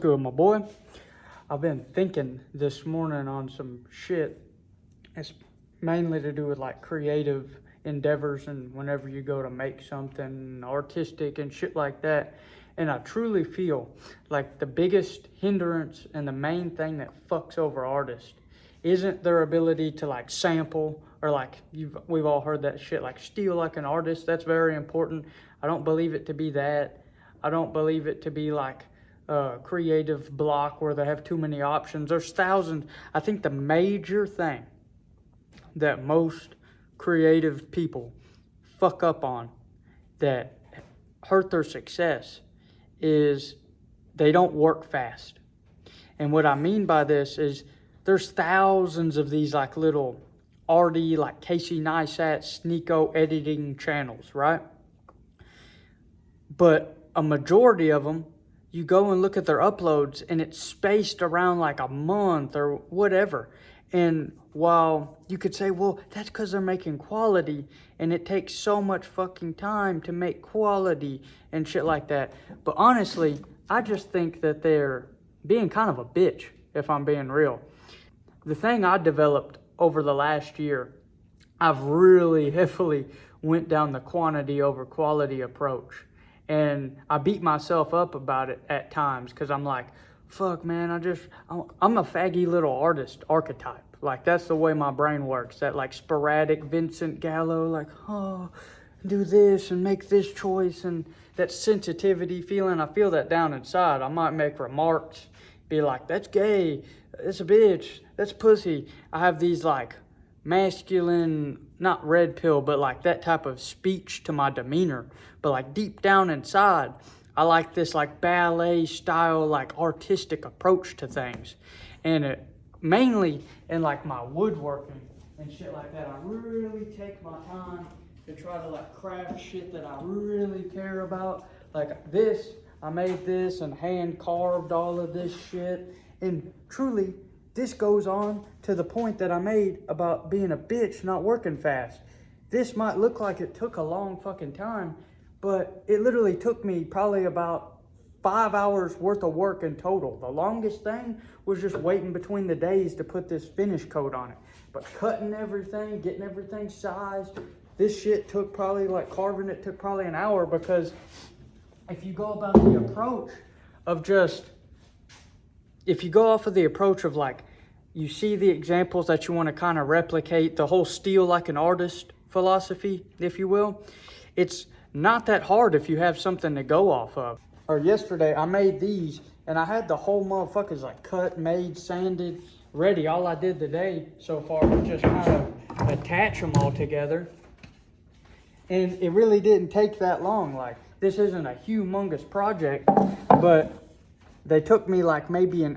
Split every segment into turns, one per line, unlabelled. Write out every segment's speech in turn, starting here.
good, my boy? I've been thinking this morning on some shit. It's mainly to do with like creative endeavors and whenever you go to make something artistic and shit like that. And I truly feel like the biggest hindrance and the main thing that fucks over artists isn't their ability to like sample or like we've all heard that shit, like steal like an artist. That's very important. I don't believe it to be that. I don't believe it to be like a creative block where they have too many options. There's thousands. I think the major thing that most creative people fuck up on that hurt their success is they don't work fast. And what I mean by this is there's thousands of these like little arty, like Casey Neistat, Sneeko editing channels, right? But a majority of them, you go and look at their uploads and it's spaced around like a month or whatever. And while you could say, well, that's because they're making quality and it takes so much fucking time to make quality and shit like that. But honestly, I just think that they're being kind of a bitch, if I'm being real. The thing I developed over the last year, I've really heavily went down the quantity over quality approach. And I beat myself up about it at times because I'm like, fuck, man, I'm a faggy little artist archetype. Like, that's the way my brain works. That, like, sporadic Vincent Gallo, like, oh, do this and make this choice. And that sensitivity feeling, I feel that down inside. I might make remarks, be like, that's gay, that's a bitch, that's pussy. I have these, like, masculine, not red pill, but like that type of speech to my demeanor. But like deep down inside, I like this like ballet style, like artistic approach to things. And it mainly in like my woodworking and shit like that, I really take my time to try to like craft shit that I really care about. Like this, I made this and hand carved all of this shit. And truly, this goes on to the point that I made about being a bitch, not working fast. This might look like it took a long fucking time, but it literally took me probably about 5 hours worth of work in total. The longest thing was just waiting between the days to put this finish coat on it. But cutting everything, getting everything sized, this shit took probably, like carving it took probably an hour, because if you go about the approach of just, if you go off of the approach of like, you see the examples that you want to kind of replicate, the whole steal like an artist philosophy, if you will, it's not that hard if you have something to go off of. Or yesterday, I made these, and I had the whole motherfuckers like cut, made, sanded, ready. All I did today so far was just kind of attach them all together. And it really didn't take that long. Like, this isn't a humongous project, but they took me like maybe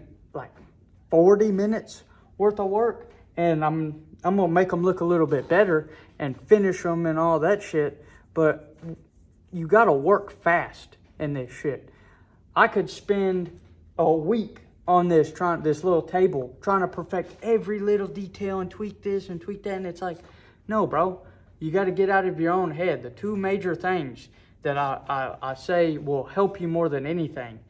40 minutes worth of work, and I'm gonna make them look a little bit better and finish them and all that shit. But you gotta work fast in this shit. I could spend a week on this little table trying to perfect every little detail and tweak this and tweak that, and it's like, no, bro, you got to get out of your own head. The two major things that I say will help you more than anything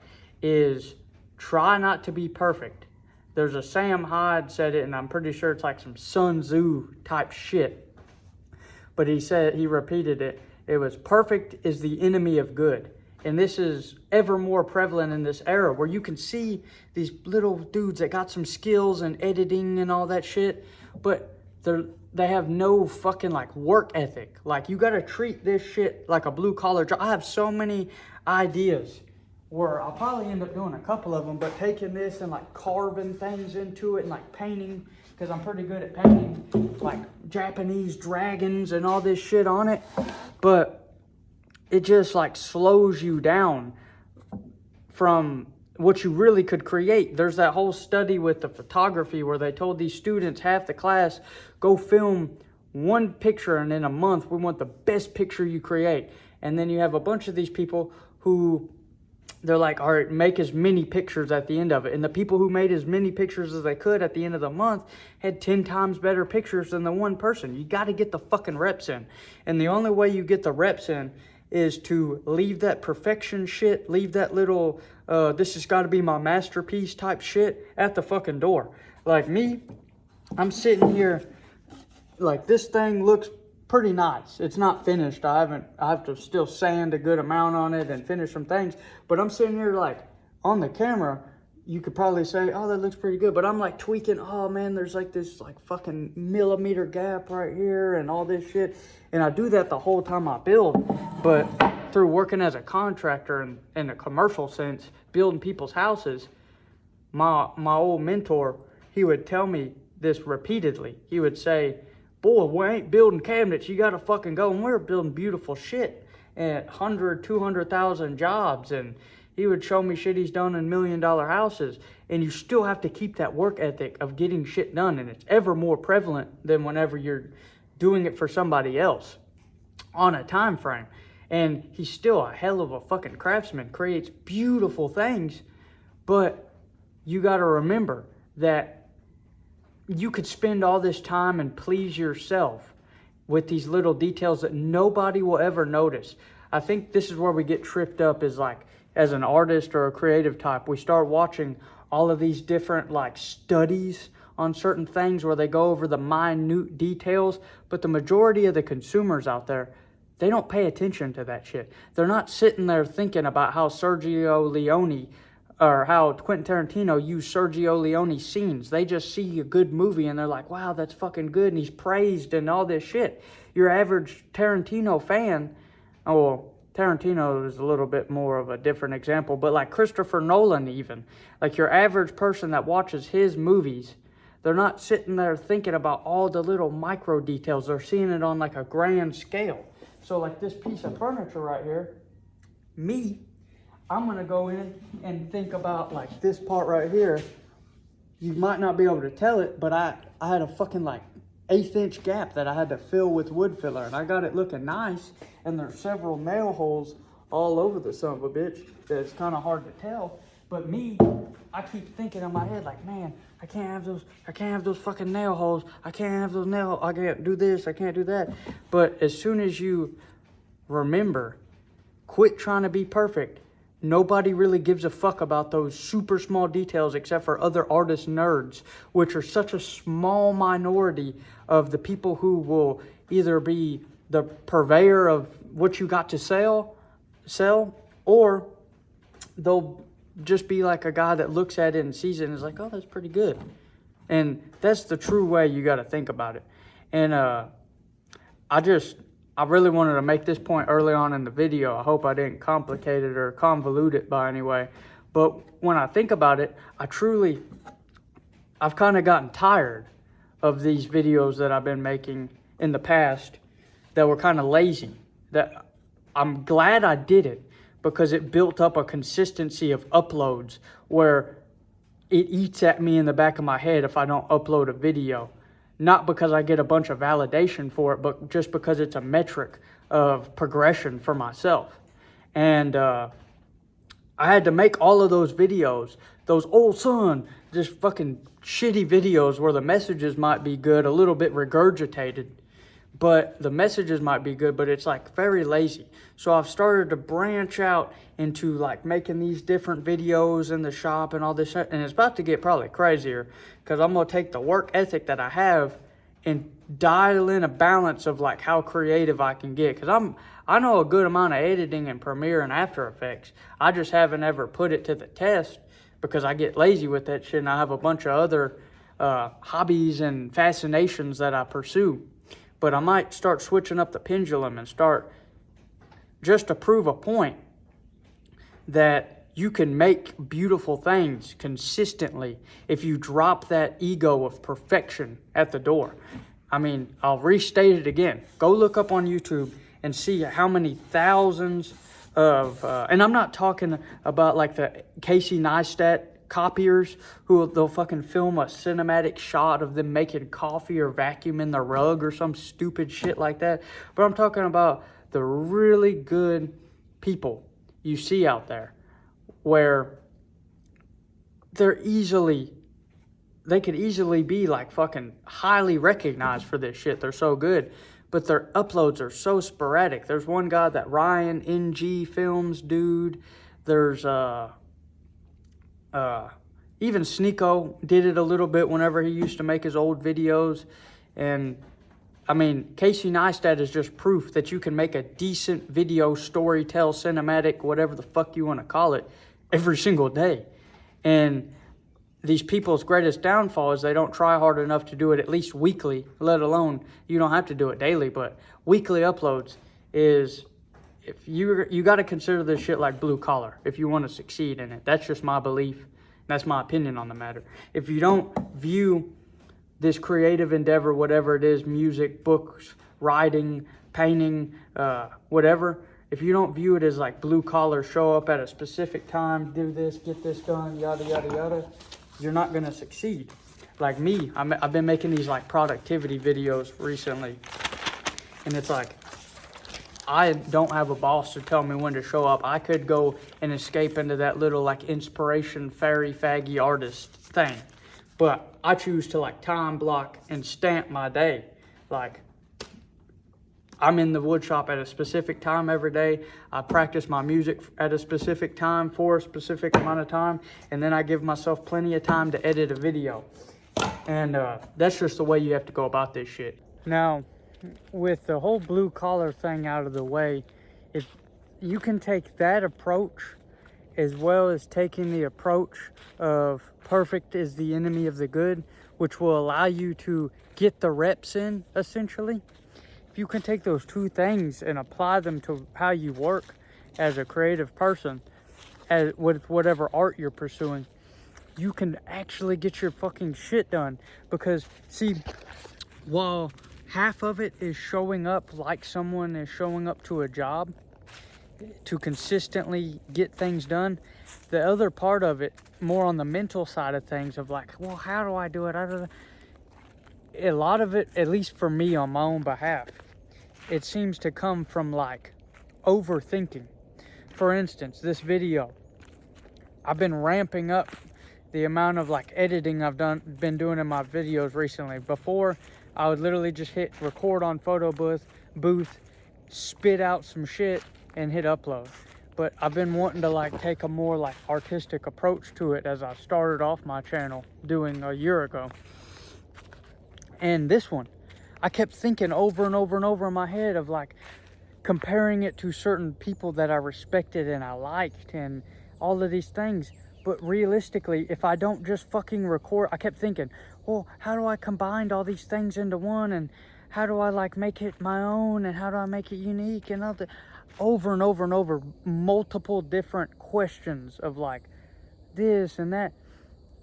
is try not to be perfect. There's a Sam Hyde said it, and I'm pretty sure it's like some Sun Tzu type shit. But he repeated it. It was, perfect is the enemy of good. And this is ever more prevalent in this era where you can see these little dudes that got some skills and editing and all that shit, but they have no fucking like work ethic. Like, you got to treat this shit like a blue collar job. I have so many ideas where I'll probably end up doing a couple of them, but taking this and like carving things into it and like painting, because I'm pretty good at painting like Japanese dragons and all this shit on it. But it just like slows you down from what you really could create. There's that whole study with the photography where they told these students, half the class, go film one picture, and in a month we want the best picture you create. And then you have a bunch of these people who, they're like, all right, make as many pictures at the end of it. And the people who made as many pictures as they could at the end of the month had 10 times better pictures than the one person. You got to get the fucking reps in. And the only way you get the reps in is to leave that perfection shit, leave that little, this has got to be my masterpiece type shit at the fucking door. Like me, I'm sitting here, like this thing looks pretty nice. It's not finished. I have to still sand a good amount on it and finish some things. But I'm sitting here like on the camera, you could probably say, oh, that looks pretty good. But I'm like tweaking, oh man, there's like this like fucking millimeter gap right here and all this shit. And I do that the whole time I build. But through working as a contractor and in a commercial sense, building people's houses, my old mentor, he would tell me this repeatedly. He would say, boy, we ain't building cabinets. You got to fucking go. And we're building beautiful shit at 100, 200,000 jobs. And he would show me shit he's done in $1 million houses. And you still have to keep that work ethic of getting shit done. And it's ever more prevalent than whenever you're doing it for somebody else on a time frame. And he's still a hell of a fucking craftsman, creates beautiful things. But you got to remember that you could spend all this time and please yourself with these little details that nobody will ever notice. I think this is where we get tripped up, is like, as an artist or a creative type, we start watching all of these different like studies on certain things where they go over the minute details, but the majority of the consumers out there, they don't pay attention to that shit. They're not sitting there thinking about how Sergio Leone or how Quentin Tarantino used Sergio Leone's scenes. They just see a good movie and they're like, wow, that's fucking good, and he's praised and all this shit. Your average Tarantino fan, well, Tarantino is a little bit more of a different example, but like Christopher Nolan even, like your average person that watches his movies, they're not sitting there thinking about all the little micro details. They're seeing it on like a grand scale. So like this piece of furniture right here, I'm going to go in and think about like this part right here. You might not be able to tell it, but I had a fucking like 1/8 inch gap that I had to fill with wood filler, and I got it looking nice. And there's several nail holes all over the son of a bitch that it's kind of hard to tell. But I keep thinking in my head like, man, I can't have those fucking nail holes. I can't do this, I can't do that. But as soon as you remember, quit trying to be perfect. Nobody really gives a fuck about those super small details except for other artist nerds, which are such a small minority of the people who will either be the purveyor of what you got to sell, or they'll just be like a guy that looks at it and sees it and is like, oh, that's pretty good. And that's the true way you got to think about it. And I really wanted to make this point early on in the video. I hope I didn't complicate it or convolute it by any way. But when I think about it, I've kind of gotten tired of these videos that I've been making in the past that were kind of lazy. That I'm glad I did it because it built up a consistency of uploads where it eats at me in the back of my head if I don't upload a video. Not because I get a bunch of validation for it, but just because it's a metric of progression for myself. And I had to make all of those videos, those old son, just fucking shitty videos where the messages might be good, a little bit regurgitated, but the messages might be good, but it's like very lazy. So I've started to branch out into like making these different videos in the shop and all this shit. And it's about to get probably crazier because I'm going to take the work ethic that I have and dial in a balance of like how creative I can get. Because I know a good amount of editing in Premiere and After Effects. I just haven't ever put it to the test because I get lazy with that shit and I have a bunch of other hobbies and fascinations that I pursue. But I might start switching up the pendulum and start just to prove a point that you can make beautiful things consistently if you drop that ego of perfection at the door. I mean, I'll restate it again. Go look up on YouTube and see how many thousands of, and I'm not talking about like the Casey Neistat copiers who they'll fucking film a cinematic shot of them making coffee or vacuuming the rug or some stupid shit like that. But I'm talking about the really good people you see out there where they could easily be like fucking highly recognized for this shit. They're so good. but their uploads are so sporadic. There's one guy, that Ryan NG Films dude. There's even Sneeko did it a little bit whenever he used to make his old videos. And I mean, Casey Neistat is just proof that you can make a decent video, storytell, cinematic, whatever the fuck you want to call it, every single day. And these people's greatest downfall is they don't try hard enough to do it at least weekly, let alone, you don't have to do it daily, but weekly uploads is, if you got to consider this shit like blue collar if you want to succeed in it. That's just my belief. That's my opinion on the matter. If you don't view this creative endeavor, whatever it is, music, books, writing, painting, whatever, if you don't view it as like blue collar, show up at a specific time, do this, get this done, yada, yada, yada, you're not going to succeed. Like me, I've been making these like productivity videos recently. And it's like, I don't have a boss to tell me when to show up. I could go and escape into that little like inspiration fairy faggy artist thing. But I choose to like time block and stamp my day. Like, I'm in the wood shop at a specific time every day. I practice my music at a specific time for a specific amount of time. And then I give myself plenty of time to edit a video. And that's just the way you have to go about this shit. Now, with the whole blue collar thing out of the way, if you can take that approach as well as taking the approach of perfect is the enemy of the good, which will allow you to get the reps in, essentially. If you can take those two things and apply them to how you work as a creative person, with whatever art you're pursuing, you can actually get your fucking shit done. Because, see, while half of it is showing up like someone is showing up to a job to consistently get things done, the other part of it, more on the mental side of things, of like, well, how do I do it? A lot of it, at least for me on my own behalf, it seems to come from like overthinking. For instance, this video, I've been ramping up the amount of like editing I've been doing in my videos recently. Before, I would literally just hit record on photo booth, spit out some shit, and hit upload. But I've been wanting to like take a more like artistic approach to it, as I started off my channel doing a year ago. And this one, I kept thinking over and over and over in my head of like comparing it to certain people that I respected and I liked and all of these things. But realistically, if I don't just fucking record, I kept thinking, well, how do I combine all these things into one? And how do I like make it my own? And how do I make it unique? And all the, over and over and over, multiple different questions of like this and that.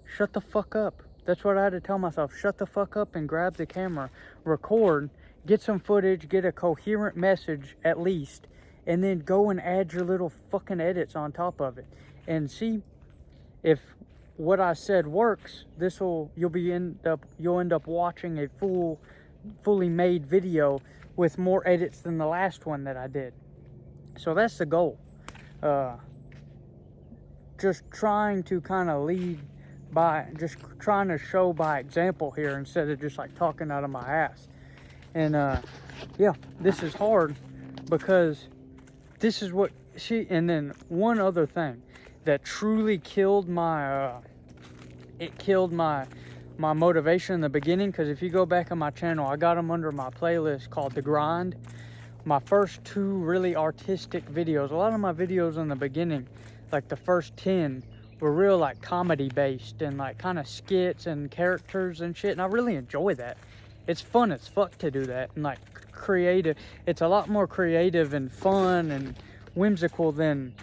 Shut the fuck up. That's what I had to tell myself. Shut the fuck up and grab the camera, record, get some footage, get a coherent message at least, and then go and add your little fucking edits on top of it. And see, if what I said works, you'll end up watching a fully made video with more edits than the last one that I did. So that's the goal. Just trying to kind of lead by, just trying to show by example here instead of just like talking out of my ass. And yeah, this is hard because this is what and then one other thing that truly killed my my motivation in the beginning, because if you go back on my channel, I got them under my playlist called The Grind. My first two really artistic videos, a lot of my videos in the beginning, like the first 10, were real like comedy based and like kind of skits and characters and shit, and I really enjoy that. It's fun as fuck to do that, and like creative. It's a lot more creative and fun and whimsical than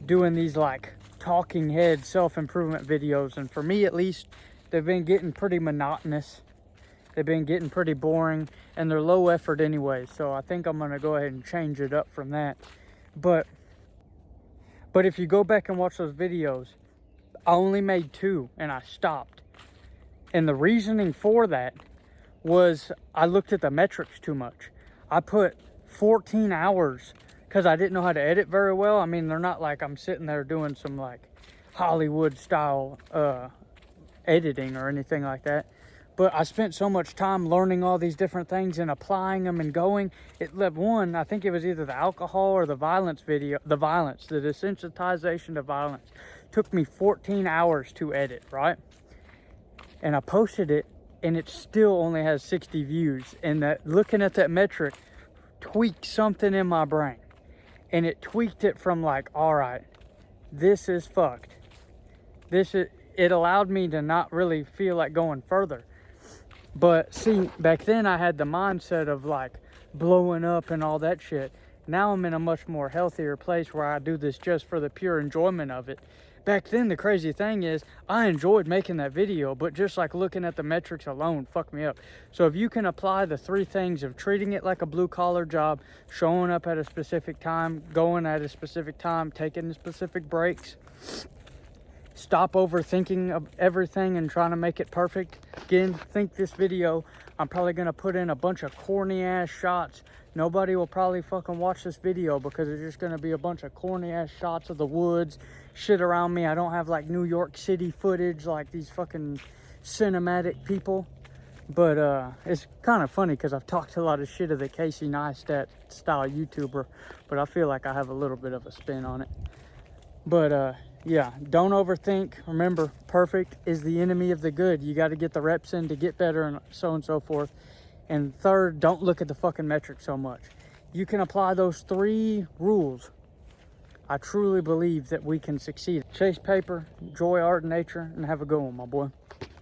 doing these like talking head self-improvement videos. And for me at least, they've been getting pretty monotonous. They've been getting pretty boring, and they're low effort anyway, so I think I'm gonna go ahead and change it up from that. But if you go back and watch those videos, I only made 2 and I stopped. And the reasoning for that was I looked at the metrics too much. I put 14 hours because I didn't know how to edit very well. I mean, they're not like I'm sitting there doing some like Hollywood style editing or anything like that. But I spent so much time learning all these different things and applying them and going. It led one, I think it was either the alcohol or the violence video, the desensitization to violence. Took me 14 hours to edit, right? And I posted it and it still only has 60 views. And that looking at that metric tweaked something in my brain. And it tweaked it from like, all right, this is fucked. It allowed me to not really feel like going further. But see, back then I had the mindset of like blowing up and all that shit. Now I'm in a much more healthier place where I do this just for the pure enjoyment of it. Back then, the crazy thing is I enjoyed making that video, but just like looking at the metrics alone fucked me up. So if you can apply the 3 things of treating it like a blue collar job, showing up at a specific time, going at a specific time, taking specific breaks, stop overthinking of everything and trying to make it perfect. Again, think this video, I'm probably going to put in a bunch of corny ass shots. Nobody will probably fucking watch this video because it's just going to be a bunch of corny ass shots of the woods, shit around me. I don't have like New York City footage like these fucking cinematic people. But it's kind of funny because I've talked a lot of shit of the Casey Neistat style YouTuber, but I feel like I have a little bit of a spin on it. But yeah, don't overthink. Remember, perfect is the enemy of the good. You got to get the reps in to get better and so forth. And third, don't look at the fucking metrics so much. You can apply those 3 rules. I truly believe that we can succeed. Chase paper, enjoy art and nature, and have a good one, my boy.